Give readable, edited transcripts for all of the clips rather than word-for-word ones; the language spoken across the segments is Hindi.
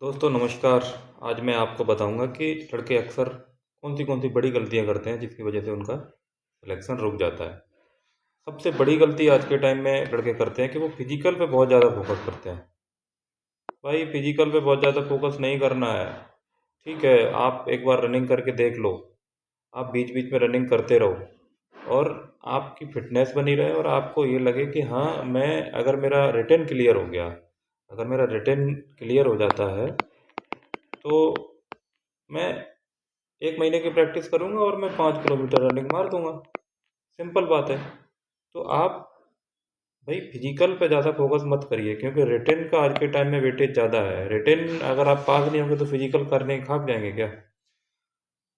दोस्तों नमस्कार। आज मैं आपको बताऊंगा कि लड़के अक्सर कौन सी बड़ी गलतियां करते हैं जिसकी वजह से उनका सिलेक्शन रुक जाता है। सबसे बड़ी गलती आज के टाइम में लड़के करते हैं कि वो फिजिकल पे बहुत ज़्यादा फोकस करते हैं। भाई फिजिकल पे बहुत ज़्यादा फोकस नहीं करना है। ठीक है, आप एक बार रनिंग करके देख लो। आप बीच बीच में रनिंग करते रहो और आपकी फिटनेस बनी रहे और आपको ये लगे कि हाँ, मैं अगर मेरा रिटन क्लियर हो गया, अगर मेरा रिटन क्लियर हो जाता है तो मैं 1 महीने की प्रैक्टिस करूँगा और मैं 5 किलोमीटर रनिंग मार दूंगा। सिंपल बात है। तो आप भाई फिजिकल पे ज़्यादा फोकस मत करिए, क्योंकि रिटेन का आज के टाइम में वेटेज ज़्यादा है। रिटेन अगर आप पास नहीं होंगे तो फिजिकल करने खाक जाएंगे क्या?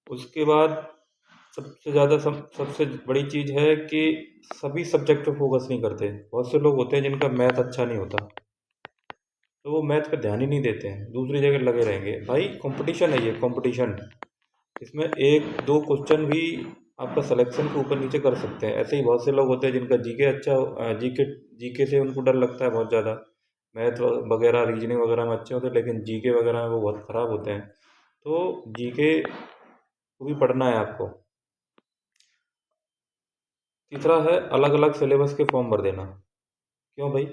उसके बाद सबसे बड़ी चीज़ है कि सभी सब्जेक्ट पे फोकस नहीं करते। बहुत से लोग होते हैं जिनका मैथ अच्छा नहीं होता, तो वो मैथ पे ध्यान ही नहीं देते हैं, दूसरी जगह लगे रहेंगे। भाई कंपटीशन है, ये कंपटीशन। इसमें एक दो क्वेश्चन भी आपका सिलेक्शन के ऊपर नीचे कर सकते हैं। ऐसे ही बहुत से लोग होते हैं जिनका जीके अच्छा, जीके से उनको डर लगता है बहुत ज़्यादा। मैथ वगैरह रीजनिंग वगैरह में अच्छे होते हैं, लेकिन जीके वगैरह में वो बहुत ख़राब होते हैं। तो जीके को भी पढ़ना है आपको। तीसरा है अलग अलग सिलेबस के फॉर्म भर देना। क्यों भाई?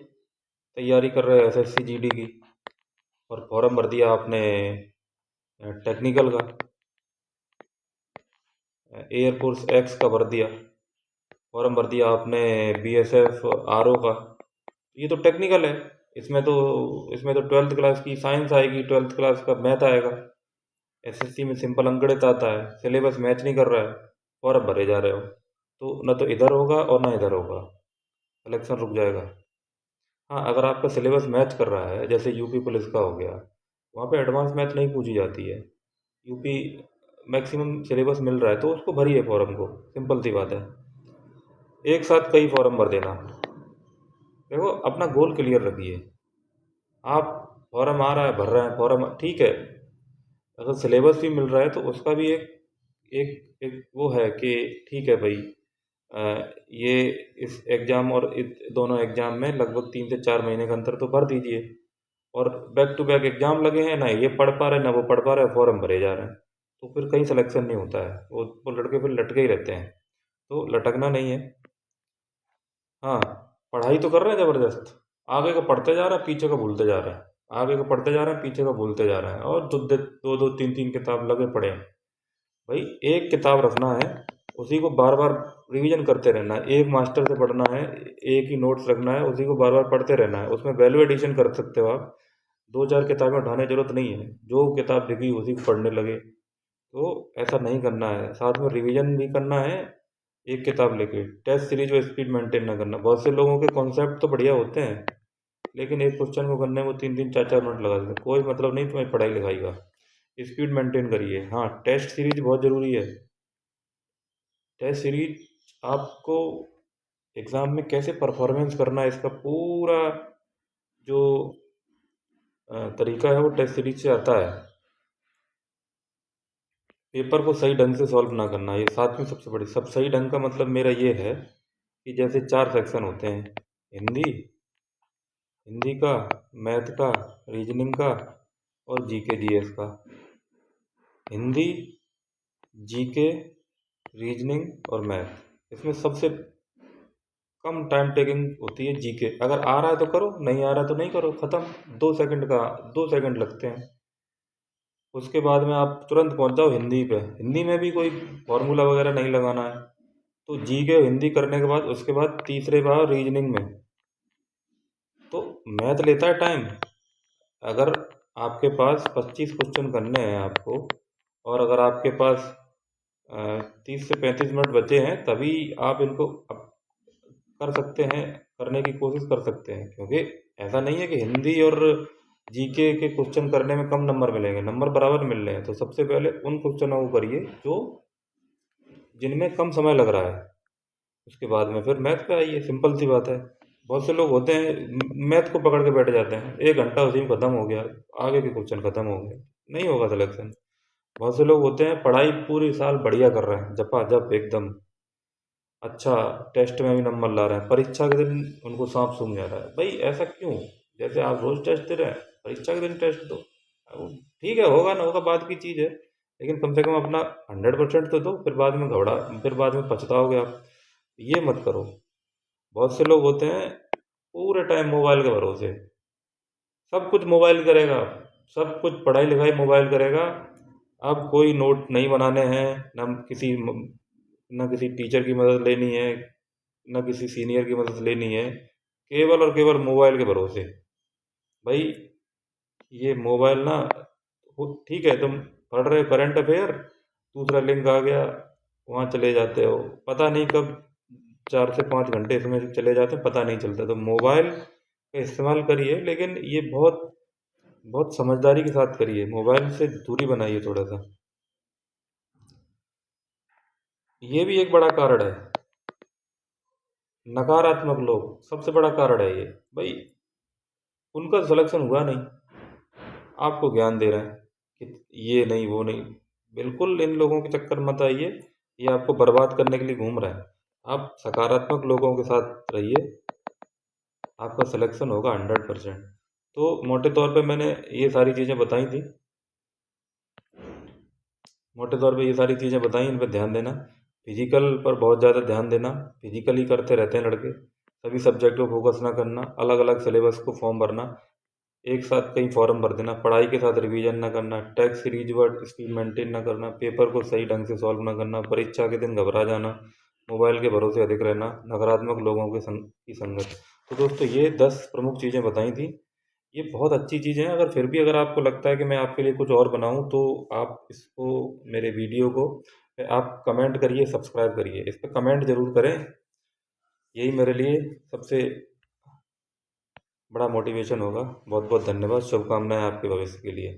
तैयारी कर रहे हो एसएससी जीडी की और फॉर्म भर दिया आपने टेक्निकल का, एयरफोर्स एक्स का भर दिया, फॉर्म भर दिया आपने बीएसएफ आरओ का। ये तो टेक्निकल है। इसमें तो 12th क्लास की साइंस आएगी, 12th क्लास का मैथ आएगा। एसएससी में सिंपल अंकगणित आता है, सिलेबस मैच नहीं कर रहा है, फॉर्म भरे जा रहे हो, तो न तो इधर होगा और ना इधर होगा, सिलेक्शन रुक जाएगा। हाँ, अगर आपका सिलेबस मैच कर रहा है, जैसे यूपी पुलिस का हो गया, वहाँ पे एडवांस मैथ नहीं पूछी जाती है। यूपी मैक्सिमम सिलेबस मिल रहा है तो उसको भरिए फॉर्म को, सिंपल सी बात है। एक साथ कई फॉर्म भर देना। देखो, अपना गोल क्लियर रखिए। आप फॉर्म आ रहा है, भर रहे हैं फॉर्म, ठीक है। अगर सिलेबस भी मिल रहा है तो उसका भी एक एक एक वो है कि ठीक है भाई, ये इस एग्ज़ाम और दोनों एग्ज़ाम में लगभग 3 से 4 महीने का अंतर तो भर दीजिए। और बैक टू बैक एग्ज़ाम लगे हैं, ना ये पढ़ पा रहे हैं ना वो पढ़ पा रहे हैं, फॉर्म भरे जा रहे हैं, तो फिर कहीं सिलेक्शन नहीं होता है। वो लड़के फिर लटके ही रहते हैं। तो लटकना नहीं है। हाँ, पढ़ाई तो कर रहे हैं ज़बरदस्त। आगे का पढ़ते जा रहा है, पीछे का भूलते जा रहा है। आगे का पढ़ते जा रहे हैं, पीछे का भूलते जा रहे हैं, और दो दो तीन तीन किताब लगे पड़े हैं। भाई एक किताब रखना है, उसी को बार बार रिवीजन करते रहना है। एक मास्टर से पढ़ना है, एक ही नोट्स रखना है, उसी को बार बार पढ़ते रहना है। उसमें वैल्यू एडिशन कर सकते हो आप। दो चार किताबें उठाने की जरूरत नहीं है, जो किताब दिखी उसी को पढ़ने लगे। तो ऐसा नहीं करना है, साथ में रिवीजन भी करना है। एक किताब लेके टेस्ट सीरीज में स्पीड मेंटेन ना करना। बहुत से लोगों के कॉन्सेप्ट तो बढ़िया होते हैं, लेकिन एक क्वेश्चन को करने में वो 3 3 4 4 मिनट लगा देते हैं। कोई मतलब नहीं तुम्हारी पढ़ाई लिखाई का। स्पीड मेंटेन करिए। हाँ, टेस्ट सीरीज बहुत ज़रूरी है। टेस्ट सीरीज आपको एग्ज़ाम में कैसे परफॉर्मेंस करना है, इसका पूरा जो तरीका है वो टेस्ट सीरीज से आता है। पेपर को सही ढंग से सॉल्व ना करना, ये साथ में सबसे बड़ी। सब सही ढंग का मतलब मेरा ये है कि जैसे 4 सेक्शन होते हैं: हिंदी, हिंदी का, मैथ का, रीजनिंग का और जीके जीएस का। हिंदी, जीके, रीजनिंग और मैथ, इसमें सबसे कम टाइम टेकिंग होती है जीके। अगर आ रहा है तो करो, नहीं आ रहा तो नहीं करो, ख़त्म। 2 सेकंड का, 2 सेकंड लगते हैं। उसके बाद में आप तुरंत पहुंच जाओ हिंदी पे। हिंदी में भी कोई फॉर्मूला वगैरह नहीं लगाना है। तो जीके हिंदी करने के बाद उसके बाद तीसरे बार रीजनिंग में। तो मैथ लेता है टाइम। अगर आपके पास 25 क्वेश्चन करने हैं आपको, और अगर आपके पास 30 से 35 मिनट बचे हैं, तभी आप इनको कर सकते हैं, करने की कोशिश कर सकते हैं। क्योंकि ऐसा नहीं है कि हिंदी और जीके के क्वेश्चन करने में कम नंबर मिलेंगे, नंबर बराबर मिल रहे हैं। तो सबसे पहले उन क्वेश्चनों को करिए जो जिनमें कम समय लग रहा है। उसके बाद में फिर मैथ पे आइए, सिंपल सी बात है। बहुत से लोग होते हैं मैथ को पकड़ के बैठ जाते हैं, 1 घंटा उसी में ख़त्म हो गया, आगे के क्वेश्चन ख़त्म हो गए, नहीं होगा सिलेक्शन। बहुत से लोग होते हैं पढ़ाई पूरी साल बढ़िया कर रहे हैं, झपाझप एकदम अच्छा, टेस्ट में भी नंबर ला रहे हैं, परीक्षा के दिन उनको सांप सूंघ जा रहा है। भाई ऐसा क्यों? जैसे आप रोज टेस्ट दे रहे हैं, परीक्षा के दिन टेस्ट दो। अब ठीक है, होगा ना होगा बात की चीज़ है, लेकिन कम से कम अपना 100% तो दो, फिर बाद में फिर बाद में पछताओगे आप। ये मत करो। बहुत से लोग होते हैं पूरे टाइम मोबाइल के भरोसे, सब कुछ मोबाइल करेगा, सब कुछ पढ़ाई लिखाई मोबाइल करेगा। अब कोई नोट नहीं बनाने हैं, न किसी टीचर की मदद लेनी है, न किसी सीनियर की मदद लेनी है, केवल और केवल मोबाइल के भरोसे। भाई ये मोबाइल ना, ठीक है तुम पढ़ रहे हो करंट अफेयर, दूसरा लिंक आ गया, वहाँ चले जाते हो, पता नहीं कब 4 से 5 घंटे इसमें चले जाते हैं, पता नहीं चलता। तो मोबाइल का इस्तेमाल करिए, लेकिन ये बहुत बहुत समझदारी के साथ करिए, मोबाइल से दूरी बनाइए थोड़ा सा। ये भी एक बड़ा कारण है, नकारात्मक लोग सबसे बड़ा कारण है ये। भाई उनका सिलेक्शन हुआ नहीं, आपको ज्ञान दे रहे हैं कि ये नहीं वो नहीं। बिल्कुल इन लोगों के चक्कर मत आइए, ये आपको बर्बाद करने के लिए घूम रहा है। आप सकारात्मक लोगों के साथ रहिए, आपका सिलेक्शन होगा 100%। तो मोटे तौर पे मैंने ये सारी चीज़ें बताई थी, मोटे तौर पे ये सारी चीज़ें बताई, इन पर ध्यान देना। फिजिकल पर बहुत ज़्यादा ध्यान देना, फिजिकल ही करते रहते हैं लड़के, सभी सब्जेक्ट को फोकस ना करना, अलग अलग सिलेबस को फॉर्म भरना, एक साथ कई फॉर्म भर देना, पढ़ाई के साथ रिवीजन ना करना, text series word speed maintain ना करना, पेपर को सही ढंग से सॉल्व ना करना, परीक्षा के दिन घबरा जाना, मोबाइल के भरोसे अधिक रहना, नकारात्मक लोगों की संगत। तो दोस्तों ये 10 प्रमुख चीज़ें बताई थी। ये बहुत अच्छी चीज़ें हैं, अगर फिर भी अगर आपको लगता है कि मैं आपके लिए कुछ और बनाऊं, तो आप इसको, मेरे वीडियो को आप कमेंट करिए, सब्सक्राइब करिए, इस पर कमेंट जरूर करें। यही मेरे लिए सबसे बड़ा मोटिवेशन होगा। बहुत बहुत धन्यवाद, शुभकामनाएं आपके भविष्य के लिए।